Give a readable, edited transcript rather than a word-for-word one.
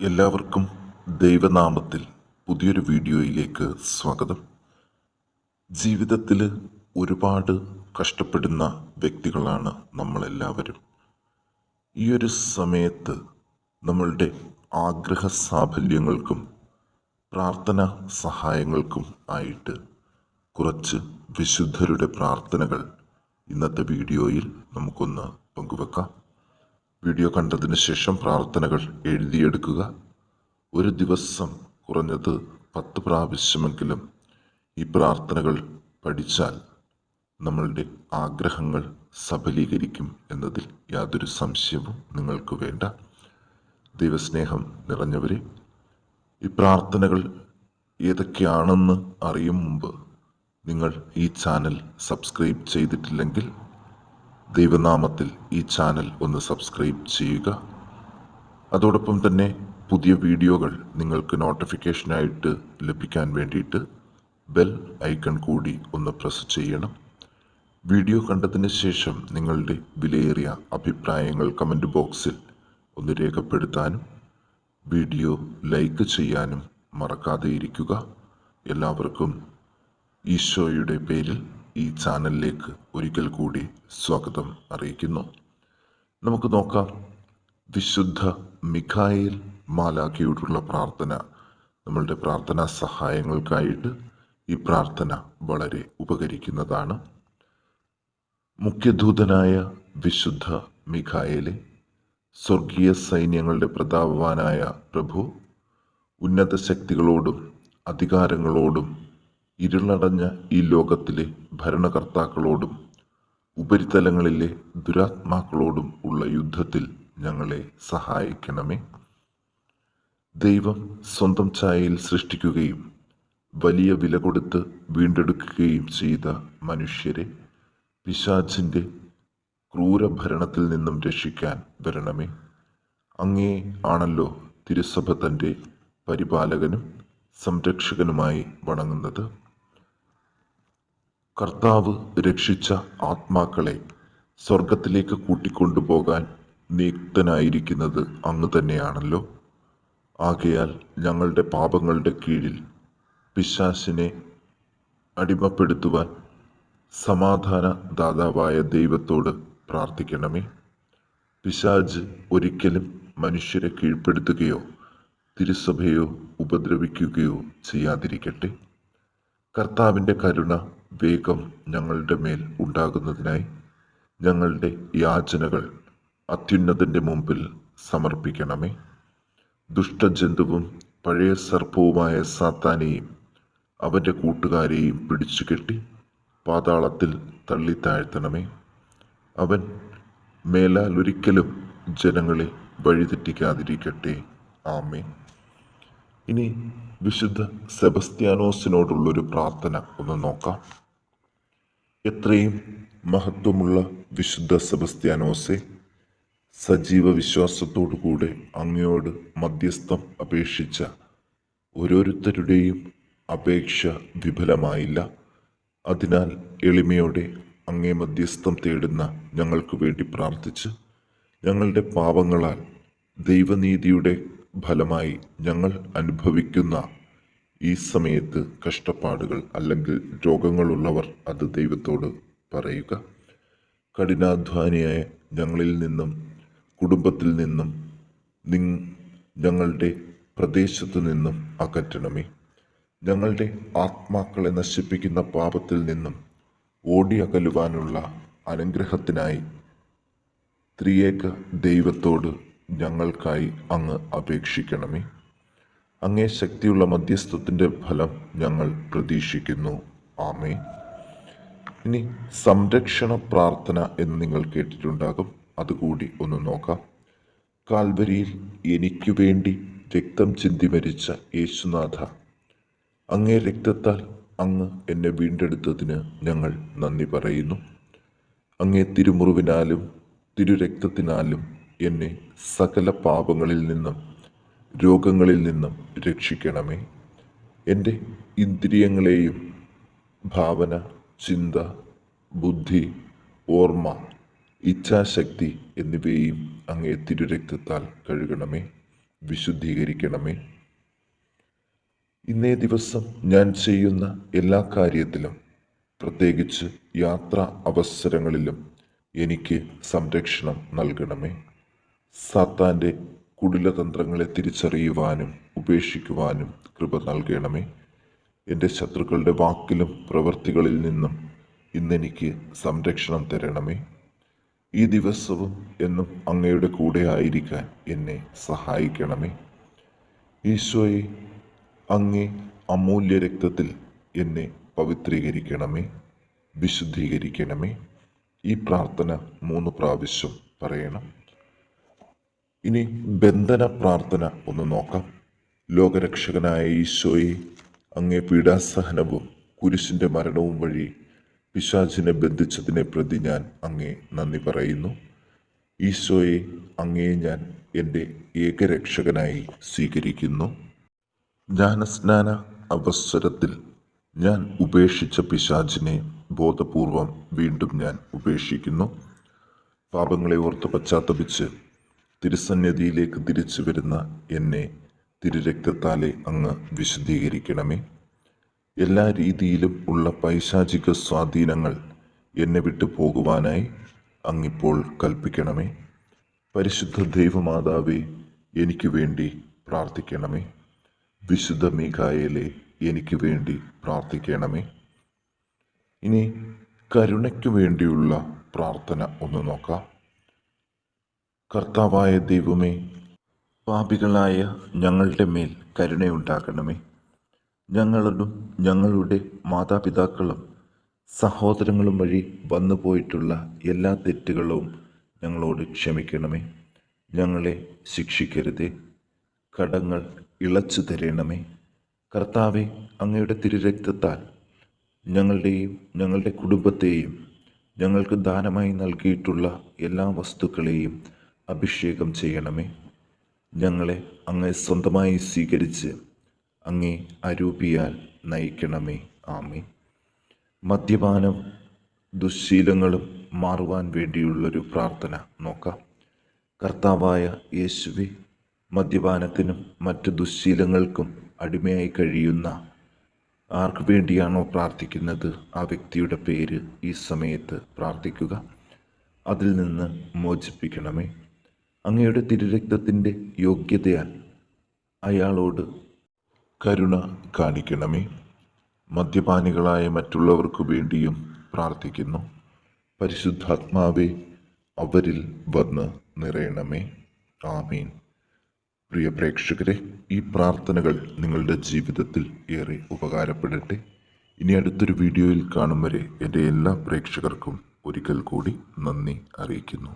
എല്ലാവർക്കും ദൈവനാമത്തിൽ പുതിയൊരു വീഡിയോയിലേക്ക് സ്വാഗതം. ജീവിതത്തിൽ ഒരുപാട് കഷ്ടപ്പെടുന്ന വ്യക്തികളാണ് നമ്മളെല്ലാവരും. ഈ ഒരു സമയത്ത് നമ്മളുടെ ആഗ്രഹ സാഫല്യങ്ങൾക്കും പ്രാർത്ഥന സഹായങ്ങൾക്കും ആയിട്ട് കുറച്ച് വിശുദ്ധരുടെ പ്രാർത്ഥനകൾ ഇന്നത്തെ വീഡിയോയിൽ നമുക്കൊന്ന് പങ്കുവെക്കാം. വീഡിയോ കണ്ടതിന് ശേഷം പ്രാർത്ഥനകൾ എഴുതിയെടുക്കുക. ഒരു ദിവസം കുറഞ്ഞത് 10 പ്രാവശ്യമെങ്കിലും ഈ പ്രാർത്ഥനകൾ പഠിച്ചാൽ നമ്മളുടെ ആഗ്രഹങ്ങൾ സഫലീകരിക്കും എന്നതിൽ യാതൊരു സംശയവും നിങ്ങൾക്ക് വേണ്ട. ദൈവസ്നേഹം നിറഞ്ഞവരെ, ഈ പ്രാർത്ഥനകൾ ഏതൊക്കെയാണെന്ന് അറിയും മുമ്പ് നിങ്ങൾ ഈ ചാനൽ സബ്സ്ക്രൈബ് ചെയ്തിട്ടില്ലെങ്കിൽ ദൈവനാമത്തിൽ ഈ ചാനൽ ഒന്ന് സബ്സ്ക്രൈബ് ചെയ്യുക. അതോടൊപ്പം തന്നെ പുതിയ വീഡിയോകൾ നിങ്ങൾക്ക് നോട്ടിഫിക്കേഷനായിട്ട് ലഭിക്കാൻ വേണ്ടിയിട്ട് ബെൽ ഐക്കൺ കൂടി ഒന്ന് പ്രസ് ചെയ്യണം. വീഡിയോ കണ്ടതിന് ശേഷം നിങ്ങളുടെ വിലയേറിയ അഭിപ്രായങ്ങൾ കമൻറ്റ് ബോക്സിൽ ഒന്ന് രേഖപ്പെടുത്താനും വീഡിയോ ലൈക്ക് ചെയ്യാനും മറക്കാതെ ഇരിക്കുക. എല്ലാവർക്കും ഈശോയുടെ പേരിൽ ഈ ചാനലിലേക്ക് ഒരിക്കൽ കൂടി സ്വാഗതം അറിയിക്കുന്നു. നമുക്ക് നോക്കാം. വിശുദ്ധ മിഖായേൽ മാലാഖയോടുള്ള പ്രാർത്ഥന. നമ്മളുടെ പ്രാർത്ഥനാ സഹായങ്ങൾക്കായിട്ട് ഈ പ്രാർത്ഥന വളരെ ഉപകരിക്കുന്നതാണ്. മുഖ്യദൂതനായ വിശുദ്ധ മിഖായേലെ, സ്വർഗീയ സൈന്യങ്ങളുടെ പ്രതാപവാനായ പ്രഭു, ഉന്നത ശക്തികളോടും അധികാരങ്ങളോടും ഇരുളടഞ്ഞ ഈ ലോകത്തിലെ ഭരണകർത്താക്കളോടും ഉപരിതലങ്ങളിലെ ദുരാത്മാക്കളോടും ഉള്ള യുദ്ധത്തിൽ ഞങ്ങളെ സഹായിക്കണമേ. ദൈവം സ്വന്തം ഛായയിൽ സൃഷ്ടിക്കുകയും വലിയ വില കൊടുത്ത് വീണ്ടെടുക്കുകയും ചെയ്ത മനുഷ്യരെ പിശാചിൻ്റെ ക്രൂരഭരണത്തിൽ നിന്നും രക്ഷിക്കാൻ വരണമേ. അങ്ങേ ആണല്ലോ തിരുസഭ തൻ്റെ പരിപാലകനും സംരക്ഷകനുമായി വണങ്ങുന്നത്. കർത്താവ് രക്ഷിച്ച ആത്മാക്കളെ സ്വർഗത്തിലേക്ക് കൂട്ടിക്കൊണ്ടുപോകാൻ നിയുക്തനായിരിക്കുന്നത് അങ്ങ് തന്നെയാണല്ലോ. ആകയാൽ ഞങ്ങളുടെ പാപങ്ങളുടെ കീഴിൽ പിശാചിനെ അടിമപ്പെടുത്തുവാൻ സമാധാന ദാതാവായ ദൈവത്തോട് പ്രാർത്ഥിക്കണമേ. പിശാച് ഒരിക്കലും മനുഷ്യരെ കീഴ്പ്പെടുത്തുകയോ തിരുസഭയോ ഉപദ്രവിക്കുകയോ ചെയ്യാതിരിക്കട്ടെ. കർത്താവിൻ്റെ കരുണ വേഗം ഞങ്ങളുടെ മേൽ ഉണ്ടാകുന്നതിനായി ഞങ്ങളുടെ യാചനകൾ അത്യുന്നതൻ്റെ മുമ്പിൽ സമർപ്പിക്കണമേ. ദുഷ്ടജന്തുവും പഴയ സർപ്പവുമായ സാത്താനെയും അവൻ്റെ കൂട്ടുകാരെയും പിടിച്ചുകെട്ടി പാതാളത്തിൽ തള്ളിത്താഴ്ത്തണമേ. അവൻ മേലാൽ ഒരിക്കലും ജനങ്ങളെ വഴിതെറ്റിക്കാതിരിക്കട്ടെ. ആമേൻ. ഇനി വിശുദ്ധ സെബസ്ത്യാനോസിനോടുള്ളൊരു പ്രാർത്ഥന ഒന്ന് നോക്കാം. എത്രയും മഹത്വമുള്ള വിശുദ്ധ സെബസ്ത്യാനോസെ, സജീവ വിശ്വാസത്തോടുകൂടെ അങ്ങയോട് മധ്യസ്ഥം അപേക്ഷിച്ച ഓരോരുത്തരുടെയും അപേക്ഷ വിഫലമായില്ല. അതിനാൽ എളിമയോടെ അങ്ങേ മധ്യസ്ഥം തേടുന്ന ഞങ്ങൾക്ക് വേണ്ടി പ്രാർത്ഥിച്ച് ഞങ്ങളുടെ പാപങ്ങളാൽ ദൈവനീതിയുടെ ഫലമായി ഞങ്ങൾ അനുഭവിക്കുന്ന ഈ സമയത്ത് കഷ്ടപ്പാടുകൾ അല്ലെങ്കിൽ രോഗങ്ങളുള്ളവർ അത് ദൈവത്തോട് പറയുക. കഠിനാധ്വാനിയായ ഞങ്ങളിൽ നിന്നും കുടുംബത്തിൽ നിന്നും ഞങ്ങളുടെ പ്രദേശത്തു നിന്നും അകറ്റണമേ. ഞങ്ങളുടെ ആത്മാക്കളെ നശിപ്പിക്കുന്ന പാപത്തിൽ നിന്നും ഓടി അകലുവാനുള്ള അനുഗ്രഹത്തിനായി ത്രിയേക ദൈവത്തോട് ഞങ്ങൾക്കായി അങ്ങ് അപേക്ഷിക്കണമേ. അങ്ങേ ശക്തിയുള്ള മധ്യസ്ഥത്തിൻ്റെ ഫലം ഞങ്ങൾ പ്രതീക്ഷിക്കുന്നു. ആമേൻ. ഇനി സംരക്ഷണ പ്രാർത്ഥന എന്ന് നിങ്ങൾ കേട്ടിട്ടുണ്ടാകും. അതുകൂടി ഒന്ന് നോക്കാം. കാൽവരിയിൽ എനിക്ക് വേണ്ടി രക്തം ചിന്തി മരിച്ച യേശുനാഥ, അങ്ങേ രക്തത്താൽ അങ്ങ് എന്നെ വീണ്ടെടുത്തതിന് ഞങ്ങൾ നന്ദി പറയുന്നു. അങ്ങേ തിരുമുറിവിനാലും തിരുരക്തത്തിനാലും എന്നെ സകല പാപങ്ങളിൽ നിന്നും രോഗങ്ങളിൽ നിന്നും രക്ഷിക്കണമേ. എൻ്റെ ഇന്ദ്രിയങ്ങളെയും ഭാവന, ചിന്ത, ബുദ്ധി, ഓർമ്മ, ഇച്ഛാശക്തി എന്നിവയെയും അങ്ങേ തിരുരക്തത്താൽ കഴുകണമേ. വിശുദ്ധീകരിക്കണമേ. ഇന്നേ ദിവസം ഞാൻ ചെയ്യുന്ന എല്ലാ കാര്യത്തിലും, പ്രത്യേകിച്ച് യാത്രാ അവസരങ്ങളിലും എനിക്ക് സംരക്ഷണം നൽകണമേ. സാത്താൻ്റെ കുടിലതന്ത്രങ്ങളെ തിരിച്ചറിയുവാനും ഉപേക്ഷിക്കുവാനും കൃപ നൽകണമേ. എൻ്റെ ശത്രുക്കളുടെ വാക്കിലും പ്രവൃത്തികളിൽ നിന്നും ഇന്നെനിക്ക് സംരക്ഷണം തരണമേ. ഈ ദിവസവും എന്നും അങ്ങയുടെ കൂടെ ആയിരിക്കാൻ എന്നെ സഹായിക്കണമേ. ഈശോയെ, അങ്ങേ അമൂല്യ രക്തത്തിൽ എന്നെ പവിത്രീകരിക്കണമേ, വിശുദ്ധീകരിക്കണമേ. ഈ പ്രാർത്ഥന 3 പ്രാവശ്യം പറയണം. ഇനി ബന്ധന പ്രാർത്ഥന ഒന്ന് നോക്കാം. ലോകരക്ഷകനായ ഈശോയെ, അങ്ങേ പീഡാസഹനവും കുരിശിൻ്റെ മരണവും വഴി പിശാചിനെ ബന്ധിച്ചതിനെ പ്രതി ഞാൻ അങ്ങേ നന്ദി പറയുന്നു. ഈശോയെ, അങ്ങയെ ഞാൻ എൻ്റെ ഏകരക്ഷകനായി സ്വീകരിക്കുന്നു. ജ്ഞാനസ്നാന അവസരത്തിൽ ഞാൻ ഉപേക്ഷിച്ച പിശാചിനെ ബോധപൂർവം വീണ്ടും ഞാൻ ഉപേക്ഷിക്കുന്നു. പാപങ്ങളെ ഓർത്ത് പശ്ചാത്തപിച്ച് തിരുസന്നിധിയിലേക്ക് തിരിച്ചു വരുന്ന എന്നെ തിരുരക്തത്താലെ അങ്ങ് വിശുദ്ധീകരിക്കണമേ. എല്ലാ രീതിയിലും ഉള്ള പൈശാചിക സ്വാധീനങ്ങൾ എന്നെ വിട്ടു പോകുവാനായി അങ്ങിപ്പോൾ കൽപ്പിക്കണമേ. പരിശുദ്ധ ദൈവമാതാവേ, എനിക്ക് വേണ്ടി പ്രാർത്ഥിക്കണമേ. വിശുദ്ധ മീഖായേലേ, എനിക്ക് വേണ്ടി പ്രാർത്ഥിക്കണമേ. ഇനി കരുണയ്ക്കു വേണ്ടിയുള്ള പ്രാർത്ഥന ഒന്ന് നോക്കാം. കർത്താവായ ദൈവമേ, പാപികളായ ഞങ്ങളുടെ മേൽ കരുണയുണ്ടാകണമേ. ഞങ്ങളും ഞങ്ങളുടെ മാതാപിതാക്കളും സഹോദരങ്ങളും വഴി വന്നുപോയിട്ടുള്ള എല്ലാ തെറ്റുകളും ഞങ്ങളോട് ക്ഷമിക്കണമേ. ഞങ്ങളെ ശിക്ഷിക്കരുതേ, കടങ്ങൾ ഇളച്ചു തരണമേ. കർത്താവെ, അങ്ങയുടെ തിരുരക്തത്താൽ ഞങ്ങളുടെയും ഞങ്ങളുടെ കുടുംബത്തെയും ഞങ്ങൾക്ക് ദാനമായി നൽകിയിട്ടുള്ള എല്ലാ വസ്തുക്കളെയും അഭിഷേകം ചെയ്യണമേ. ഞങ്ങളെ അങ്ങേ സ്വന്തമായി സ്വീകരിച്ച് അങ്ങേ അരൂപിയാൽ നയിക്കണമേ. ആമേൻ. മദ്യപാനം ദുശ്ശീലങ്ങളും മാറുവാൻ വേണ്ടിയുള്ളൊരു പ്രാർത്ഥന നോക്കാം. കർത്താവായ യേശുവേ, മദ്യപാനത്തിനും മറ്റു ദുശ്ശീലങ്ങൾക്കും അടിമയായി കഴിയുന്ന ആർക്ക് വേണ്ടിയാണോ പ്രാർത്ഥിക്കുന്നത് ആ വ്യക്തിയുടെ പേര് ഈ സമയത്ത് പ്രാർത്ഥിക്കുക. അതിൽ നിന്ന് മോചിപ്പിക്കണമേ. അങ്ങയുടെ തിരുരക്തത്തിൻ്റെ യോഗ്യതയാൽ അയാളോട് കരുണ കാണിക്കണമേ. മദ്യപാനികളായ മറ്റുള്ളവർക്കു വേണ്ടിയും പ്രാർത്ഥിക്കുന്നു. പരിശുദ്ധാത്മാവേ, അവരിൽ വന്ന് നിറയണമേ. ആമീൻ. പ്രിയ പ്രേക്ഷകരെ, ഈ പ്രാർത്ഥനകൾ നിങ്ങളുടെ ജീവിതത്തിൽ ഏറെ ഉപകാരപ്പെടട്ടെ. ഇനി അടുത്തൊരു വീഡിയോയിൽ കാണും വരെ എൻ്റെ എല്ലാ പ്രേക്ഷകർക്കും ഒരിക്കൽ കൂടി നന്ദി അറിയിക്കുന്നു.